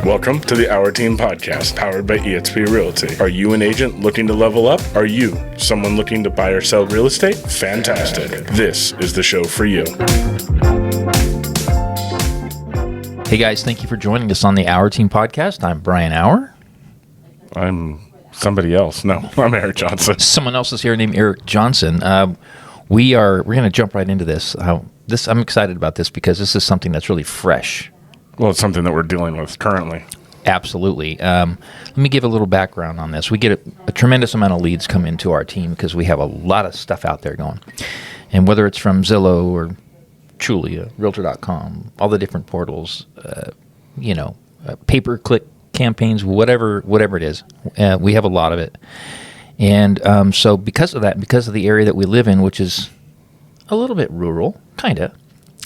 Welcome to the Our Team Podcast, powered by eXp Realty. Are you an agent looking to level up? Are you someone looking to buy or sell real estate? Fantastic. This is the show for you. Hey guys, thank you for joining us on the Our Team Podcast. I'm Brian Auer. I'm somebody else. No, I'm Eric Johnson. Someone else is here named Eric Johnson. We're going to jump right into this. I'm excited about this because this is something that's really fresh. Well, it's something that we're dealing with currently. Absolutely. Let me give a little background on this. We get a tremendous amount of leads come into our team because we have a lot of stuff out there going. And whether it's from Zillow or Trulia, Realtor.com, all the different portals, pay-per-click campaigns, whatever it is, we have a lot of it. And so because of that, because of the area that we live in, which is a little bit rural, kind of,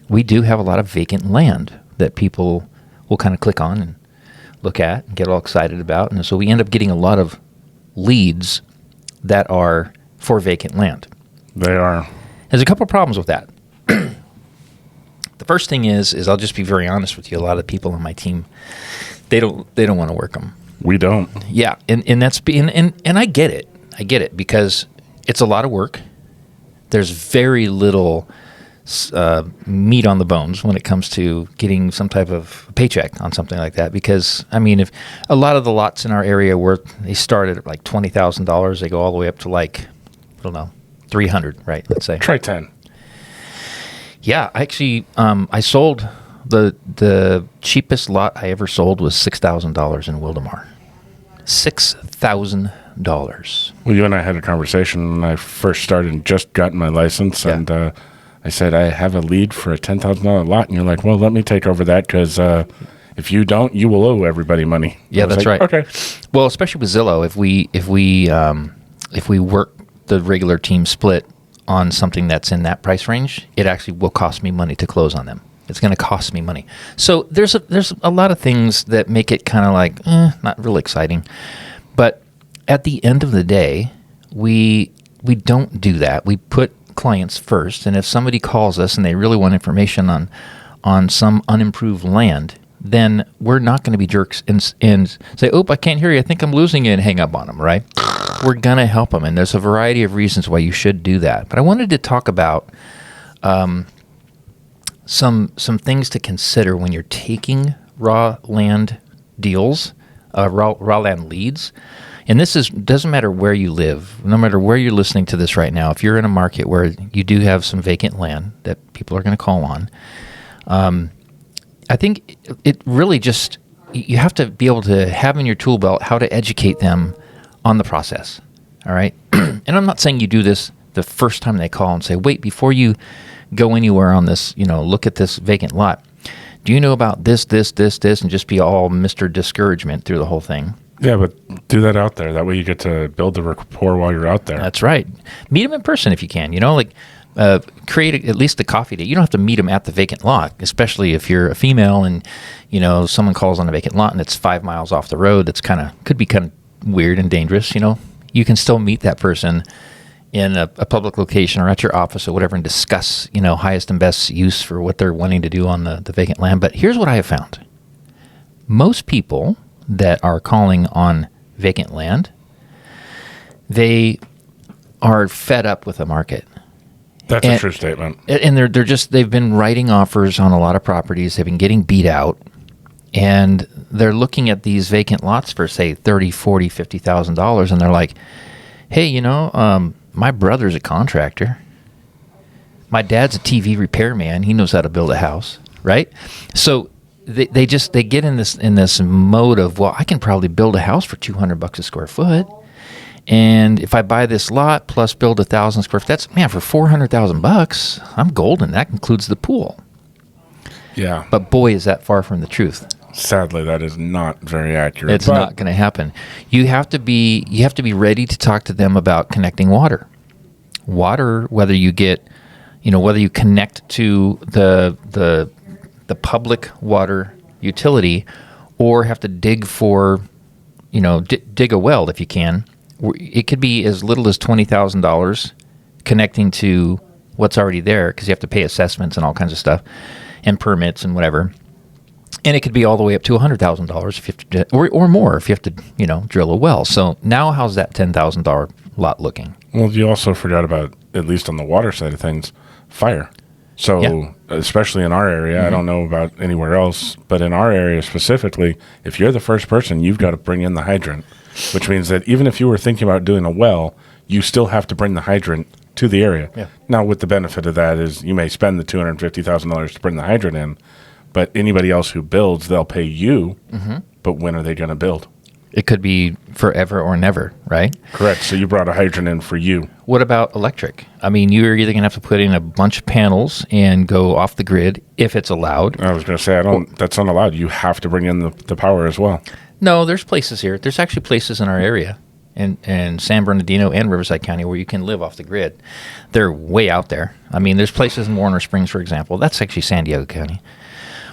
we do have a lot of vacant land that people will kind of click on and look at and get all excited about. And so we end up getting a lot of leads that are for vacant land. They are. There's a couple of problems with that. The first thing is I'll just be very honest with you. A lot of people on my team, they don't want to work them. We don't. Yeah, and that's and I get it. I get it because it's a lot of work. There's very little meat on the bones when it comes to getting some type of paycheck on something like that. Because if a lot of the lots in our area where they started at like $20,000, they go all the way up to like $300, right? Let's say. Try 10. Yeah, actually, I sold the cheapest lot I ever sold was $6,000 in Wildemar. $6,000. Well, you and I had a conversation when I first started and just gotten my license, yeah. And I said, I have a lead for a $10,000 lot, and you're like, well, let me take over that because if you don't, you will owe everybody money. Yeah, that's right. Okay. Well, especially with Zillow, if we work the regular team split on something that's in that price range, it actually will cost me money to close on them. It's going to cost me money. So there's a lot of things that make it kind of like not really exciting. But at the end of the day, we don't do that. We put clients first, and if somebody calls us and they really want information on some unimproved land, then we're not going to be jerks and say, "Oh, I can't hear you. I think I'm losing you," and hang up on them, right? We're going to help them, and there's a variety of reasons why you should do that. But I wanted to talk about some things to consider when you're taking raw land deals, raw land leads. And this doesn't matter where you live, no matter where you're listening to this right now. If you're in a market where you do have some vacant land that people are going to call on, I think it really just, you have to be able to have in your tool belt how to educate them on the process. All right. And I'm not saying you do this the first time they call and say, wait, before you go anywhere on this, look at this vacant lot. Do you know about this, and just be all Mr. Discouragement through the whole thing? Yeah, but do that out there. That way you get to build the rapport while you're out there. That's right. Meet them in person if you can. Create at least a coffee date. You don't have to meet them at the vacant lot, especially if you're a female and, someone calls on a vacant lot and it's 5 miles off the road. That's could be kind of weird and dangerous. You can still meet that person in a public location or at your office or whatever and discuss, highest and best use for what they're wanting to do on the vacant land. But here's what I have found. Most people that are calling on vacant land, they are fed up with the market. That's a true statement. And they've been writing offers on a lot of properties. They've been getting beat out, and they're looking at these vacant lots for say $30,000, $40,000, $50,000, and they're like, hey, my brother's a contractor. My dad's a TV repairman. He knows how to build a house, right? So they get in this mode of, well, I can probably build a house for $200 a square foot, and if I buy this lot plus build 1,000 square feet, that's for $400,000. I'm golden. That includes the pool. Yeah, but boy, is that far from the truth. Sadly, that is not very accurate. It's not going to happen. You have to be ready to talk to them about connecting water. Water, whether you connect to the public water utility, or have to dig for, dig a well if you can. It could be as little as $20,000 connecting to what's already there, because you have to pay assessments and all kinds of stuff and permits and whatever. And it could be all the way up to $100,000 if you have to, or more if you have to, drill a well. So now how's that $10,000 lot looking? Well, you also forgot about, at least on the water side of things, fire. So especially in our area, I don't know about anywhere else, but in our area specifically, if you're the first person, you've got to bring in the hydrant, which means that even if you were thinking about doing a well, you still have to bring the hydrant to the area. Yeah. Now, with the benefit of that is you may spend the $250,000 to bring the hydrant in, but anybody else who builds, they'll pay you, but when are they going to build? It could be forever or never, right? Correct. So you brought a hydrant in for you. What about electric? I mean, you're either going to have to put in a bunch of panels and go off the grid if it's allowed. I was going to say, that's not allowed. You have to bring in the power as well. No, there's places here. There's actually places in our area, in San Bernardino and Riverside County, where you can live off the grid. They're way out there. I mean, there's places in Warner Springs, for example. That's actually San Diego County.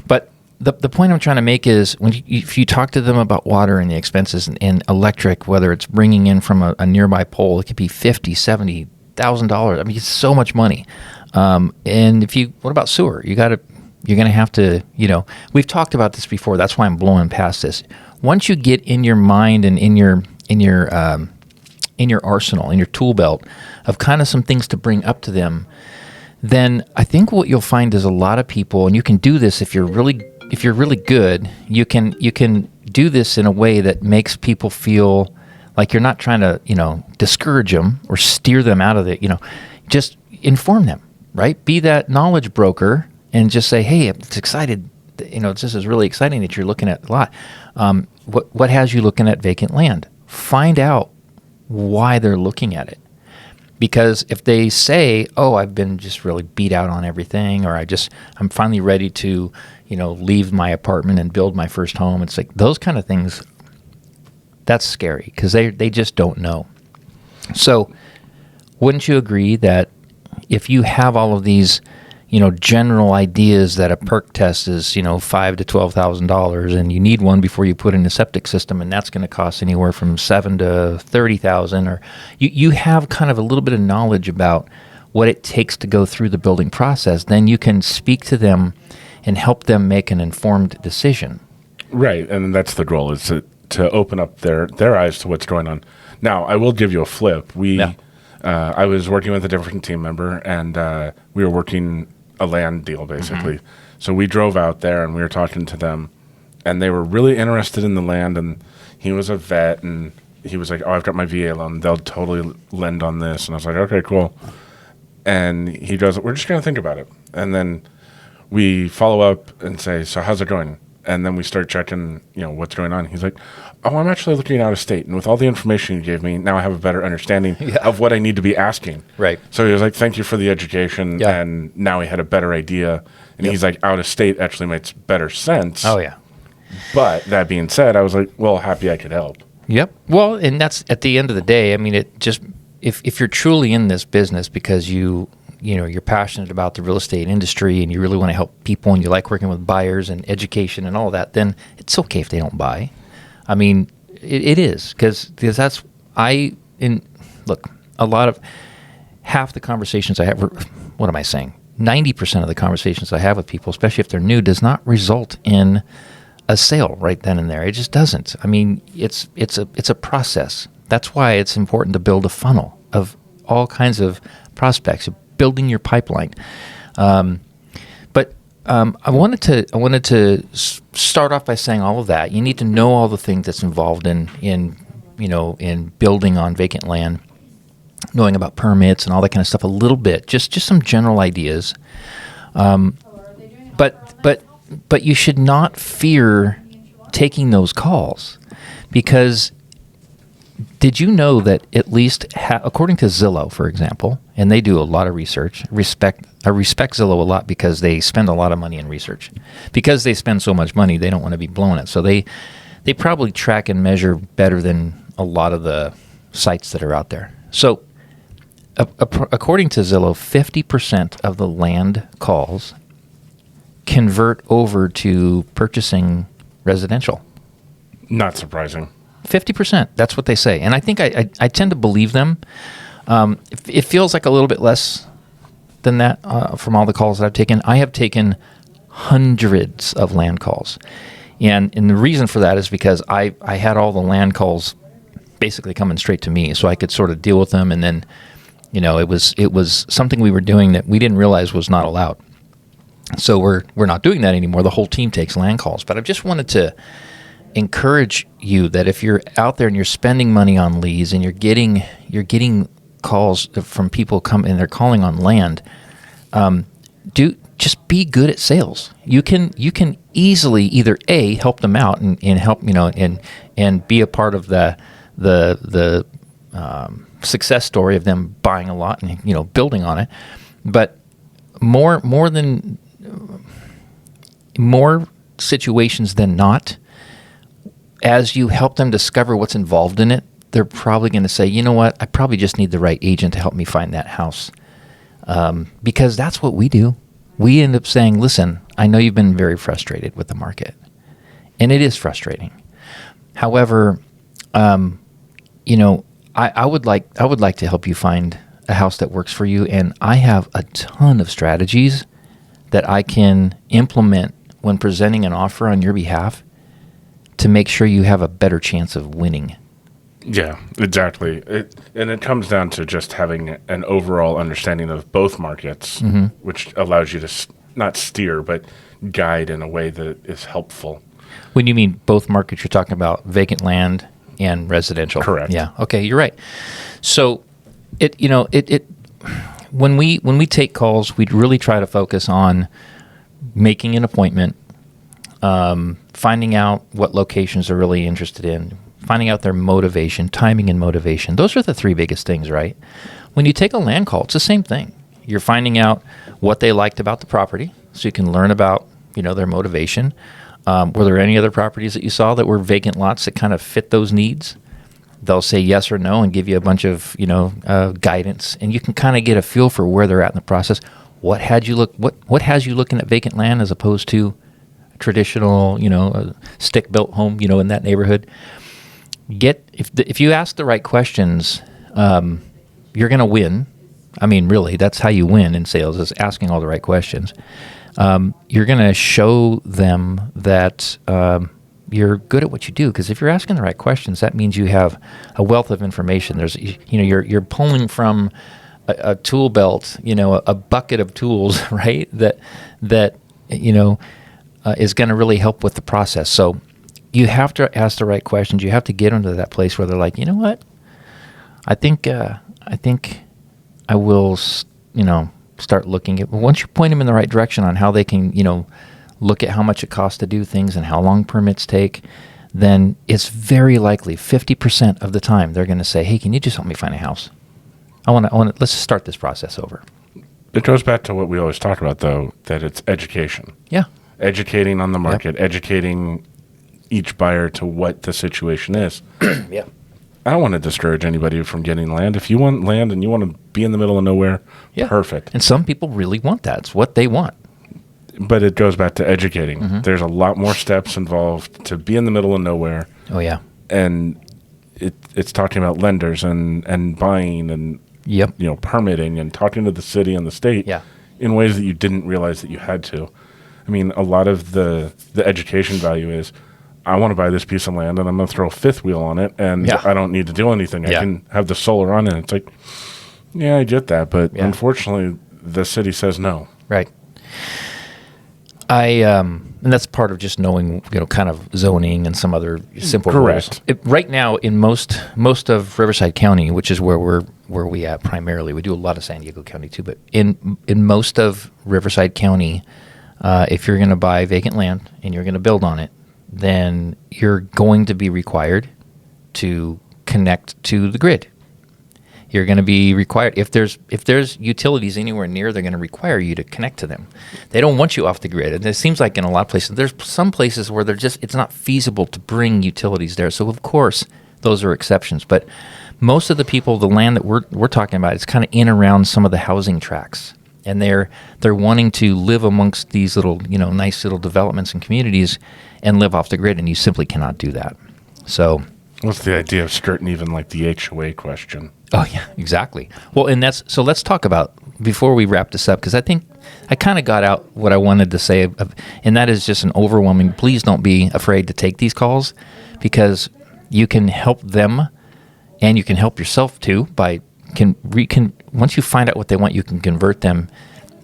But the point I'm trying to make is if you talk to them about water and the expenses and electric, whether it's bringing in from a nearby pole, it could be $50,000, $70,000. I mean, it's so much money. And what about sewer? You're going to have to, we've talked about this before. That's why I'm blowing past this. Once you get in your mind and in your arsenal, in your tool belt of kind of some things to bring up to them, then I think what you'll find is a lot of people, and you can do this if you're really good, you can do this in a way that makes people feel like you're not trying to, discourage them or steer them out of it, just inform them, right? Be that knowledge broker and just say, hey, it's excited, this is really exciting that you're looking at a lot. What has you looking at vacant land? Find out why they're looking at it. Because if they say, oh, I've been just really beat out on everything, or I'm finally ready to, leave my apartment and build my first home, it's like those kind of things, that's scary because they just don't know. So wouldn't you agree that if you have all of these, general ideas that a perk test is, $5,000 to $12,000, and you need one before you put in a septic system, and that's going to cost anywhere from $7,000 to $30,000, or you have kind of a little bit of knowledge about what it takes to go through the building process, then you can speak to them and help them make an informed decision. Right, and that's the goal, is to open up their eyes to what's going on. Now, I will give you a flip. I was working with a different team member, and we were working a land deal, basically. So we drove out there, and we were talking to them, and they were really interested in the land, and he was a vet, and he was like, oh, I've got my VA loan. They'll totally lend on this. And I was like, okay, cool. And he goes, we're just going to think about it. And then we follow up and say, so how's it going? And then we start checking, what's going on. He's like, oh, I'm actually looking out of state. And with all the information you gave me, now I have a better understanding of what I need to be asking. Right. So he was like, thank you for the education. Yeah. And now he had a better idea. And he's like, out of state actually makes better sense. Oh, yeah. But that being said, I was like, well, happy I could help. Yep. Well, and that's at the end of the day. I mean, it just if you're truly in this business because you're passionate about the real estate industry and you really want to help people and you like working with buyers and education and all that, then it's okay if they don't buy. I mean, it is because that's look, a lot of half the conversations I have. What am I saying? 90% of the conversations I have with people, especially if they're new, does not result in a sale right then and there. It just doesn't. I mean, it's a process. That's why it's important to build a funnel of all kinds of prospects, building your pipeline. But I wanted to start off by saying all of that. You need to know all the things that's involved in building on vacant land, knowing about permits and all that kind of stuff a little bit. Just some general ideas. But you should not fear taking those calls, because did you know that at least according to Zillow, for example, and they do a lot of research. I respect Zillow a lot because they spend a lot of money in research. Because they spend so much money, they don't want to be blowing it. So they probably track and measure better than a lot of the sites that are out there. So according to Zillow, 50% of the land calls convert over to purchasing residential. Not surprising. 50%. That's what they say. And I think I tend to believe them. It feels like a little bit less than that from all the calls that I've taken. I have taken hundreds of land calls. And the reason for that is because I had all the land calls basically coming straight to me, so I could sort of deal with them. And then, it was something we were doing that we didn't realize was not allowed. So we're not doing that anymore. The whole team takes land calls. But I just wanted to encourage you that if you're out there and you're spending money on leads and you're getting calls from people and they're calling on land, just be good at sales. You can easily either help them out and help and be a part of the success story of them buying a lot and building on it, but more situations than not, as you help them discover what's involved in it, they're probably going to say, you know what, I probably just need the right agent to help me find that house, because that's what we do. We end up saying, listen, I know you've been very frustrated with the market, and it is frustrating. However, I would like to help you find a house that works for you, and I have a ton of strategies that I can implement when presenting an offer on your behalf to make sure you have a better chance of winning. Yeah, exactly. It comes down to just having an overall understanding of both markets, which allows you to not steer, but guide in a way that is helpful. When you mean both markets, you're talking about vacant land and residential. Correct. Yeah. Okay, you're right. So when we take calls, we really try to focus on making an appointment, finding out what locations they're really interested in, finding out their motivation, timing and motivation. Those are the three biggest things, right? When you take a land call, it's the same thing. You're finding out what they liked about the property, so you can learn about, their motivation. Were there any other properties that you saw that were vacant lots that kind of fit those needs? They'll say yes or no and give you a bunch of, guidance, and you can kind of get a feel for where they're at in the process. What has you looking at vacant land as opposed to traditional, a stick-built home, in that neighborhood? If you ask the right questions, you're going to win. I mean, really, that's how you win in sales, is asking all the right questions. You're going to show them that you're good at what you do, because if you're asking the right questions, that means you have a wealth of information. There's, you're pulling from a tool belt, a bucket of tools, right? That is going to really help with the process. So you have to ask the right questions. You have to get them to that place where they're like, you know what? I think I will, start looking at. Once you point them in the right direction on how they can, look at how much it costs to do things and how long permits take, then it's very likely 50% of the time they're going to say, hey, can you just help me find a house? I want to. Let's start this process over. It goes back to what we always talk about, though, that it's education. Yeah. Educating on the market, educating each buyer to what the situation is. Yeah. I don't want to discourage anybody from getting land. If you want land and you want to be in the middle of nowhere, perfect. And some people really want that. It's what they want. But it goes back to educating. There's a lot more steps involved to be in the middle of nowhere. Oh, yeah. And it's talking about lenders and buying and permitting and talking to the city and the state in ways that you didn't realize that you had to. I mean, a lot of the education value is, I want to buy this piece of land and I'm going to throw a fifth wheel on it and I don't need to do anything. I can have the solar on it. It's like, yeah, I get that. But unfortunately, the city says no. Right. And that's part of just knowing, kind of zoning and some other simple rules. Right now, in most of Riverside County, which is where we at primarily, we do a lot of San Diego County too, but in most of Riverside County, if you're going to buy vacant land and you're going to build on it, then you're going to be required to connect to the grid. You're going to be required, if there's utilities anywhere near, they're going to require you to connect to them. They don't want you off the grid. And it seems like in a lot of places, there's some places where it's not feasible to bring utilities there. So of course, those are exceptions. But most of the people, the land that we're talking about, is kind of in around some of the housing tracts. And they're wanting to live amongst these little, nice little developments and communities and live off the grid, and you simply cannot do that. So what's the idea of skirting even like the HOA question? Oh yeah, exactly. Well, and let's talk about, before we wrap this up, because I think I kind of got out what I wanted to say, and that is just an overwhelming. Please don't be afraid to take these calls, because you can help them, and you can help yourself too by once you find out what they want, you can convert them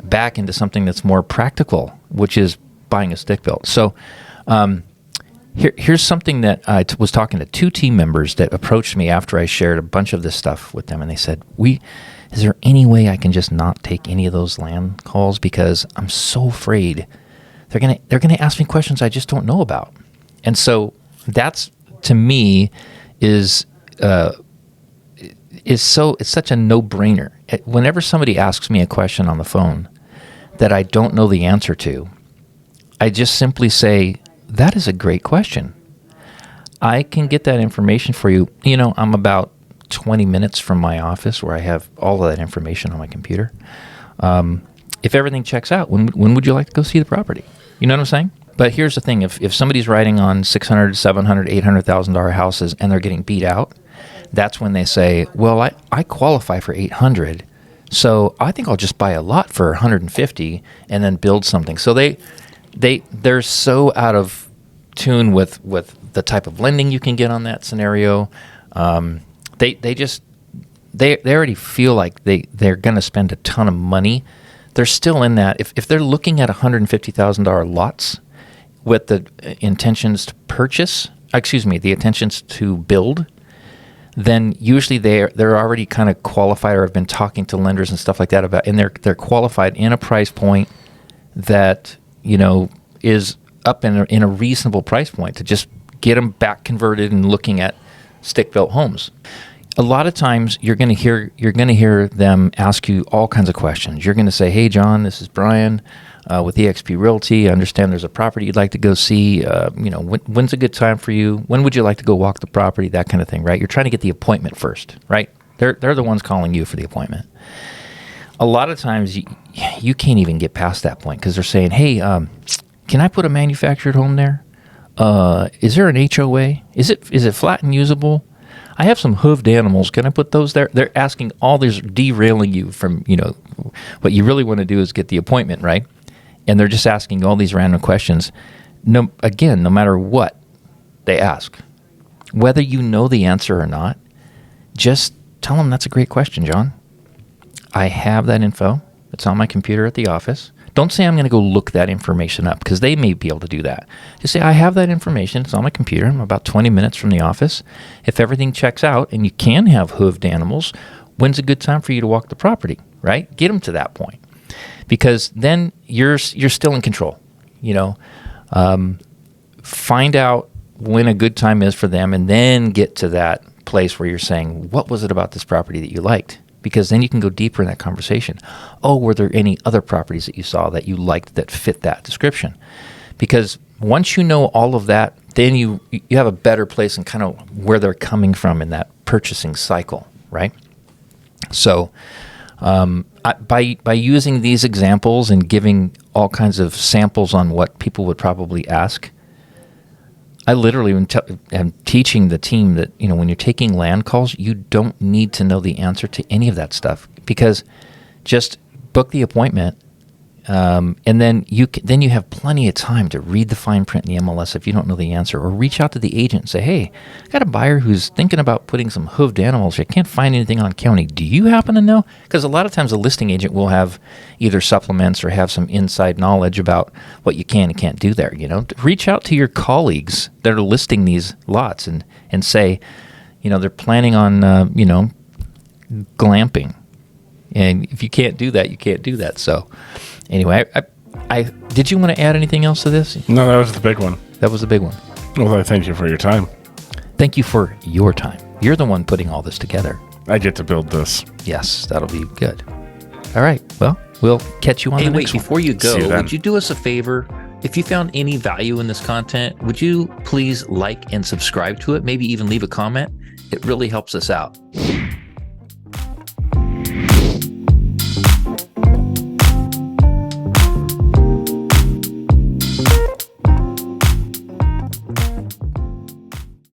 back into something that's more practical, which is buying a stick built. So here's something that I was talking to 2 team members that approached me after I shared a bunch of this stuff with them, and they said, is there any way I can just not take any of those land calls, because I'm so afraid they're gonna ask me questions I just don't know about. And so that's, to me, is it's such a no-brainer. Whenever somebody asks me a question on the phone that I don't know the answer to, I just simply say, that is a great question. I can get that information for you. You know, I'm about 20 minutes from my office where I have all of that information on my computer. If everything checks out, when would you like to go see the property? You know what I'm saying? But here's the thing. If somebody's writing on $600,000, $700,000, $800,000 houses and they're getting beat out, that's when they say, well, I qualify for 800, so I think I'll just buy a lot for 150 and then build something. So they're so out of tune with the type of lending you can get on that scenario. They already feel like they're going to spend a ton of money. They're still in that. If they're looking at $150,000 lots with the intentions to purchase, the intentions to build, then usually they're already kind of qualified or have been talking to lenders and stuff like that about, and they're qualified in a price point that, you know, is up in a reasonable price point to just get them back converted and looking at stick-built homes. A lot of times you're going to hear them ask you all kinds of questions. You're going to say, "Hey, John, this is Brian with eXp Realty. I understand there's a property you'd like to go see. When's a good time for you? When would you like to go walk the property?" That kind of thing, right? You're trying to get the appointment first, right? They're the ones calling you for the appointment. A lot of times you can't even get past that point because they're saying, "Hey, can I put a manufactured home there? Is there an HOA? Is it flat and usable? I have some hooved animals. Can I put those there?" They're asking all this, derailing you from, what you really want to do is get the appointment, right? And they're just asking all these random questions. No matter what they ask, whether you know the answer or not, just tell them, "That's a great question, John. I have that info. It's on my computer at the office." Don't say, "I'm going to go look that information up," because they may be able to do that. Just say, "I have that information. It's on my computer. I'm about 20 minutes from the office. If everything checks out and you can have hooved animals, when's a good time for you to walk the property?" Right? Get them to that point, because then you're still in control. Find out when a good time is for them, and then get to that place where you're saying, "What was it about this property that you liked?" Because then you can go deeper in that conversation. "Oh, were there any other properties that you saw that you liked that fit that description?" Because once you know all of that, then you have a better place in kind of where they're coming from in that purchasing cycle, right? So by using these examples and giving all kinds of samples on what people would probably ask, I literally am teaching the team that, when you're taking land calls, you don't need to know the answer to any of that stuff, because just book the appointment, and then you have plenty of time to read the fine print in the MLS if you don't know the answer, or reach out to the agent and say, "Hey, I got a buyer who's thinking about putting some hooved animals. I can't find anything on county. Do you happen to know?" Because a lot of times a listing agent will have either supplements or have some inside knowledge about what you can and can't do there. Reach out to your colleagues that are listing these lots and say, they're planning on, glamping. And if you can't do that, you can't do that. So anyway, I did you want to add anything else to this? No, that was the big one. That was the big one. Well, I thank you for your time. Thank you for your time. You're the one putting all this together. I get to build this. Yes, that'll be good. All right. Well, we'll catch you on the next one. Before you go, See you then. would you do us a favor? If you found any value in this content, would you please like and subscribe to it? Maybe even leave a comment. It really helps us out.